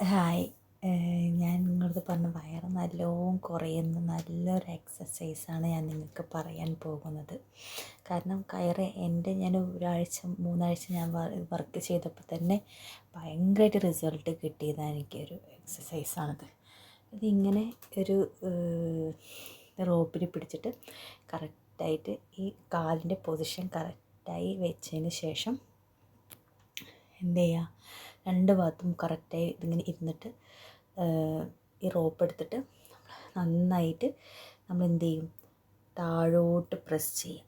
Hi. ഞാൻ നിങ്ങളോട് പറഞ്ഞ വയറ് നല്ലോണം കുറയുന്ന നല്ലൊരു എക്സസൈസാണ് ഞാൻ നിങ്ങൾക്ക് പറയാൻ പോകുന്നത്. കാരണം ഞാൻ ഒരാഴ്ച 3 ആഴ്ച ഞാൻ വർക്ക് ചെയ്തപ്പോൾ തന്നെ ഭയങ്കരമായിട്ട് റിസൾട്ട് കിട്ടിയതാണ്. എനിക്കൊരു എക്സസൈസാണിത്. ഇതിങ്ങനെ ഒരു റോപ്പിൽ പിടിച്ചിട്ട് കറക്റ്റായിട്ട് ഈ കാലിൻ്റെ പൊസിഷൻ കറക്റ്റായി വെച്ചതിന് ശേഷം എന്ത് ചെയ്യുക, 2 ഭാഗത്തും കറക്റ്റായി ഇതിങ്ങനെ ഇരുന്നിട്ട് ഈ റോപ്പ് എടുത്തിട്ട് നന്നായിട്ട് നമ്മൾ എന്ത് ചെയ്യും, താഴോട്ട് പ്രസ് ചെയ്യുക.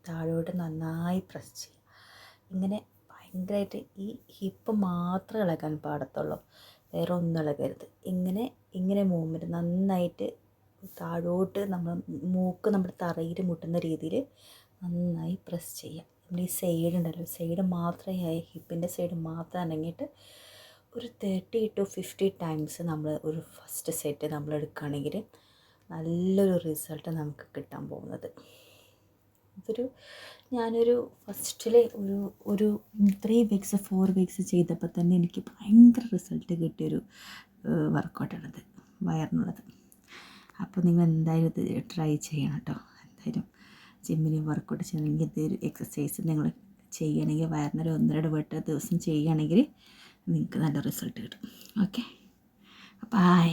താഴോട്ട് നന്നായി പ്രസ് ചെയ്യുക. ഇങ്ങനെ ഭയങ്കരമായിട്ട് ഈ ഹിപ്പ് മാത്രം ഇളകാൻ പാടത്തുള്ളൂ, വേറെ ഒന്നും ഇളകരുത്. ഇങ്ങനെ മൂവ്മെൻറ്റ് നന്നായിട്ട് താഴോട്ട് മൂക്ക് നമ്മുടെ തറയിൽ മുട്ടുന്ന രീതിയിൽ നന്നായി പ്രസ് ചെയ്യുക. നമ്മുടെ ഈ സൈഡ് ഉണ്ടല്ലോ, സൈഡ് മാത്രമേ ഹിപ്പിൻ്റെ സൈഡ് മാത്രം അനങ്ങിയിട്ട് ഒരു 30 to 50 ടൈംസ് നമ്മൾ ഒരു ഫസ്റ്റ് സെറ്റ് നമ്മൾ എടുക്കുകയാണെങ്കിൽ നല്ലൊരു റിസൾട്ട് നമുക്ക് കിട്ടാൻ പോകുന്നത്. ഞാനൊരു ഫസ്റ്റിൽ ഒരു 3 വീക്സ് 4 വീക്സ് ചെയ്തപ്പോൾ തന്നെ എനിക്ക് ഭയങ്കര റിസൾട്ട് കിട്ടിയൊരു വർക്കൗട്ടാണിത്, വയറിനുള്ളത്. അപ്പോൾ നിങ്ങൾ എന്തായാലും ഇത് ട്രൈ ചെയ്യണം കേട്ടോ. എന്തായാലും ജിമ്മിന് വർക്കൗട്ട് ചെയ്യണമെങ്കിൽ ഇതൊരു എക്സസൈസ് നിങ്ങൾ ചെയ്യണമെങ്കിൽ വയറിനൊരു 1-2 വട്ടം ദിവസം ചെയ്യുകയാണെങ്കിൽ നിങ്ങൾക്ക് നല്ല റിസൾട്ട് കിട്ടും. Okay, by.